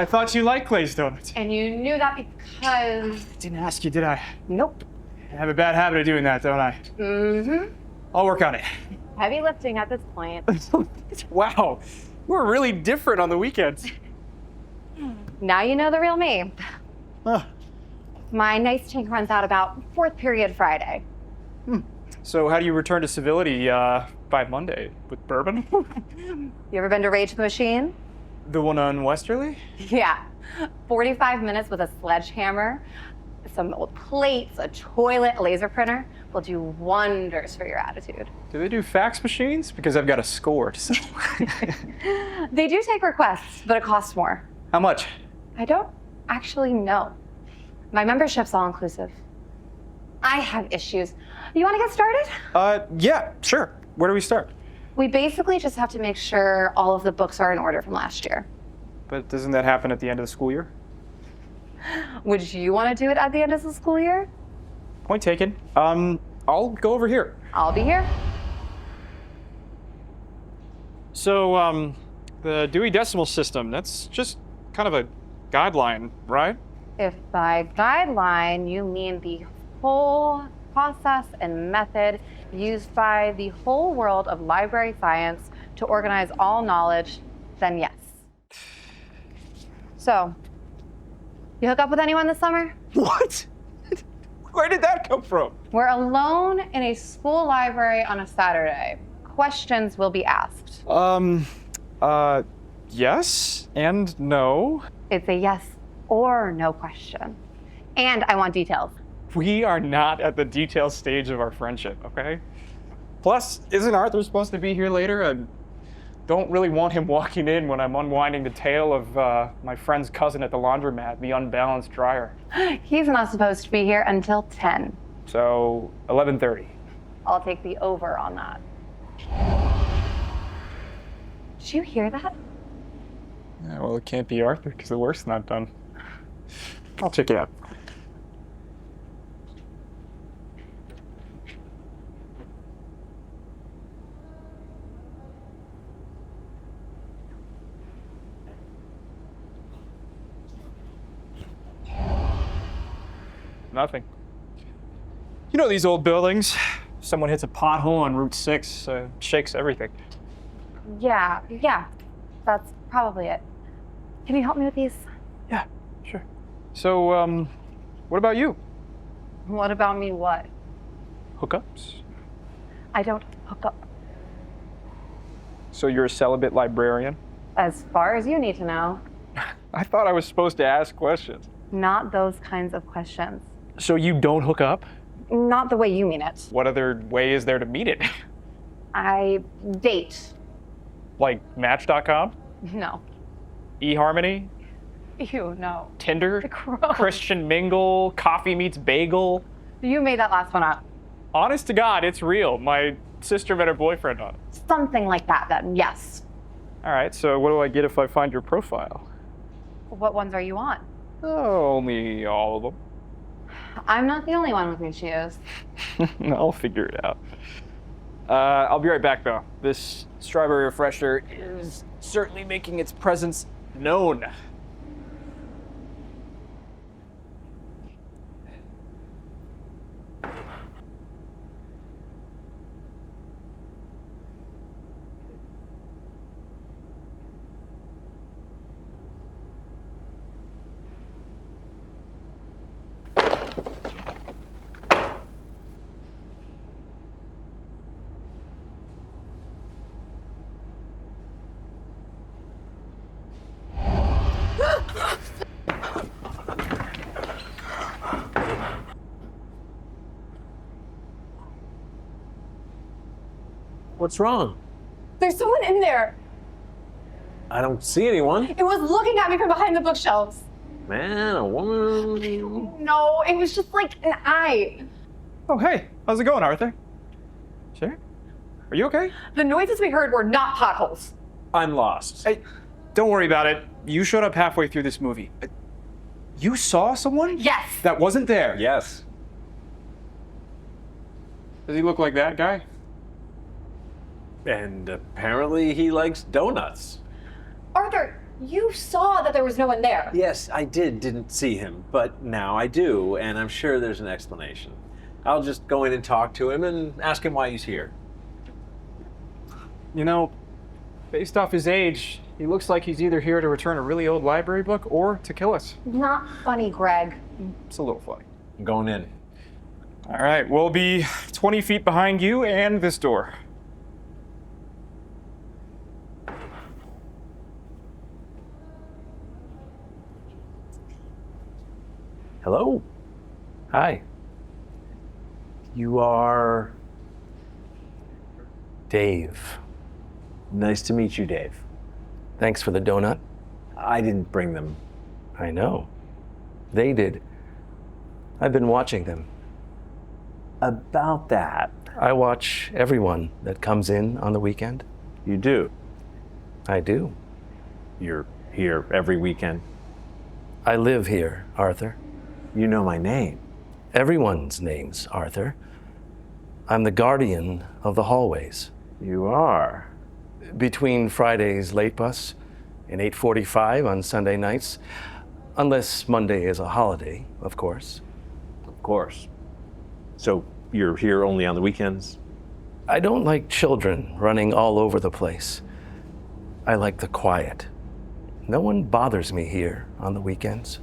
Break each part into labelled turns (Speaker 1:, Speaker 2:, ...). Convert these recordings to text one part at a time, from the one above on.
Speaker 1: I thought you liked glazed donuts.
Speaker 2: And you knew that because...
Speaker 1: Didn't ask you, did I?
Speaker 2: Nope.
Speaker 1: I have a bad habit of doing that, don't I?
Speaker 2: Mm-hmm.
Speaker 1: I'll work on it.
Speaker 2: Heavy lifting at this point.
Speaker 1: Wow, we're really different on the weekends.
Speaker 2: Now you know the real me.
Speaker 1: Huh.
Speaker 2: My nice tank runs out about 4th period Friday.
Speaker 1: So how do you return to civility by Monday? With bourbon?
Speaker 2: You ever been to Rage the Machine?
Speaker 1: The one on Westerly?
Speaker 2: Yeah. 45 minutes with a sledgehammer, some old plates, a toilet, a laser printer will do wonders for your attitude.
Speaker 1: Do they do fax machines? Because I've got a score to settle.
Speaker 2: They do take requests, but it costs more.
Speaker 1: How much?
Speaker 2: I don't actually know. My membership's all inclusive. I have issues. You want to get started?
Speaker 1: Yeah, sure. Where do we start?
Speaker 2: We basically just have to make sure all of the books are in order from last year.
Speaker 1: But doesn't that happen at the end of the school year?
Speaker 2: Would you want to do it at the end of the school year?
Speaker 1: Point taken. I'll go over here.
Speaker 2: I'll be here.
Speaker 1: So, the Dewey Decimal System, that's just kind of a guideline, right?
Speaker 2: If by guideline you mean the whole process and method used by the whole world of library science to organize all knowledge, then yes. So, you hook up with anyone this summer?
Speaker 1: What? Where did that come from?
Speaker 2: We're alone in a school library on a Saturday. Questions will be asked.
Speaker 1: Yes and no.
Speaker 2: It's a yes or no question. And I want details.
Speaker 1: We are not at the detailed stage of our friendship, okay? Plus, isn't Arthur supposed to be here later? I don't really want him walking in when I'm unwinding the tale of my friend's cousin at the laundromat, the unbalanced dryer.
Speaker 2: He's not supposed to be here until 10.
Speaker 1: So, 11:30.
Speaker 2: I'll take the over on that. Did you hear that?
Speaker 1: Yeah, well, it can't be Arthur because the work's not done. I'll check it out. Nothing. You know these old buildings. Someone hits a pothole on Route 6, shakes everything.
Speaker 2: Yeah, that's probably it. Can you help me with these?
Speaker 1: Yeah, sure. So, what about you?
Speaker 2: What about me, what?
Speaker 1: Hookups?
Speaker 2: I don't hook up.
Speaker 1: So you're a celibate librarian?
Speaker 2: As far as you need to know.
Speaker 1: I thought I was supposed to ask questions.
Speaker 2: Not those kinds of questions.
Speaker 1: So you don't hook up?
Speaker 2: Not the way you mean it.
Speaker 1: What other way is there to meet it?
Speaker 2: I date.
Speaker 1: Like Match.com?
Speaker 2: No.
Speaker 1: eHarmony?
Speaker 2: Ew, no.
Speaker 1: Tinder?
Speaker 2: Gross.
Speaker 1: Christian Mingle? Coffee Meets Bagel?
Speaker 2: You made that last one up.
Speaker 1: Honest to God, it's real. My sister met her boyfriend on it.
Speaker 2: Something like that, then, yes.
Speaker 1: All right, so what do I get if I find your profile?
Speaker 2: What ones are you on?
Speaker 1: Oh, only all of them.
Speaker 2: I'm not the only one with issues.
Speaker 1: I'll figure it out. I'll be right back, though. This strawberry refresher is certainly making its presence known.
Speaker 3: What's wrong?
Speaker 2: There's someone in there.
Speaker 3: I don't see anyone.
Speaker 2: It was looking at me from behind the bookshelves.
Speaker 3: Man, a woman.
Speaker 2: No, it was just like an eye.
Speaker 1: Oh, hey. How's it going, Arthur? Sure. Are you okay?
Speaker 2: The noises we heard were not potholes.
Speaker 3: I'm lost.
Speaker 1: Hey, don't worry about it. You showed up halfway through this movie. You saw someone?
Speaker 2: Yes.
Speaker 1: That wasn't there.
Speaker 3: Yes.
Speaker 1: Does he look like that guy?
Speaker 3: And apparently he likes donuts.
Speaker 2: Arthur,
Speaker 4: You saw that there was no one there.
Speaker 3: Yes, I didn't see him, but now I do, and I'm sure there's an explanation. I'll just go in and talk to him and ask him why he's here.
Speaker 1: You know, based off his age, he looks like he's either here to return a really old library book or to kill us.
Speaker 2: Not funny, Greg.
Speaker 1: It's a little funny.
Speaker 3: I'm going in.
Speaker 1: All right, we'll be 20 feet behind you and this door.
Speaker 3: Hello?
Speaker 5: Hi.
Speaker 3: You are...
Speaker 5: Dave.
Speaker 3: Nice to meet you, Dave.
Speaker 5: Thanks for the donut.
Speaker 3: I didn't bring them.
Speaker 5: I know. They did. I've been watching them.
Speaker 3: About that,
Speaker 5: I watch everyone that comes in on the weekend.
Speaker 3: you do.
Speaker 5: I do.
Speaker 3: You're here every weekend.
Speaker 5: I live here, Arthur.
Speaker 3: You know my name.
Speaker 5: Everyone's name's Arthur. I'm the guardian of the hallways.
Speaker 3: You are.
Speaker 5: Between Friday's late bus and 8:45 on Sunday nights, unless Monday is a holiday, of course.
Speaker 3: Of course. So you're here only on the weekends?
Speaker 5: I don't like children running all over the place. I like the quiet. No one bothers me here on the weekends.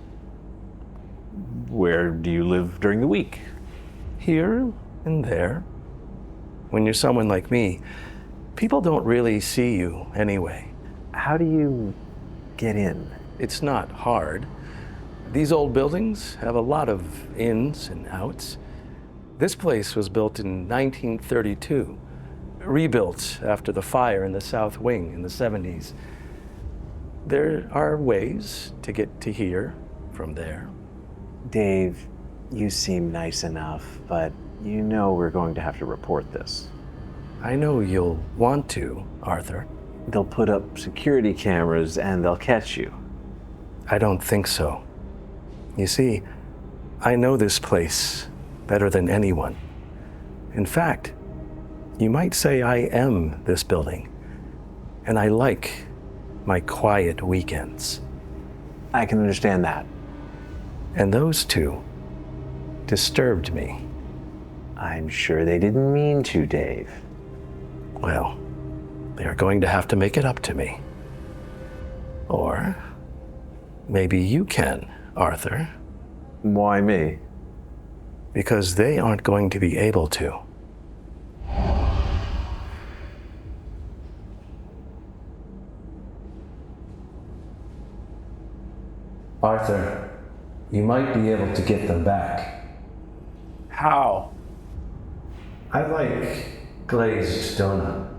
Speaker 3: Where do you live during the week?
Speaker 5: Here and there. When you're someone like me, people don't really see you anyway.
Speaker 3: How do you get in?
Speaker 5: It's not hard. These old buildings have a lot of ins and outs. This place was built in 1932, rebuilt after the fire in the South Wing in the 70s. There are ways to get to here from there.
Speaker 3: Dave, you seem nice enough, but you know we're going to have to report this.
Speaker 5: I know you'll want to, Arthur.
Speaker 3: They'll put up security cameras and they'll catch you.
Speaker 5: I don't think so. You see, I know this place better than anyone. In fact, you might say I am this building, and I like my quiet weekends.
Speaker 3: I can understand that.
Speaker 5: And those two disturbed me.
Speaker 3: I'm sure they didn't mean to, Dave.
Speaker 5: Well, they are going to have to make it up to me. Or maybe you can, Arthur,
Speaker 3: Why me?
Speaker 5: because they aren't going to be able to. Arthur, you might be able to get them back.
Speaker 1: How?
Speaker 5: I like glazed donut.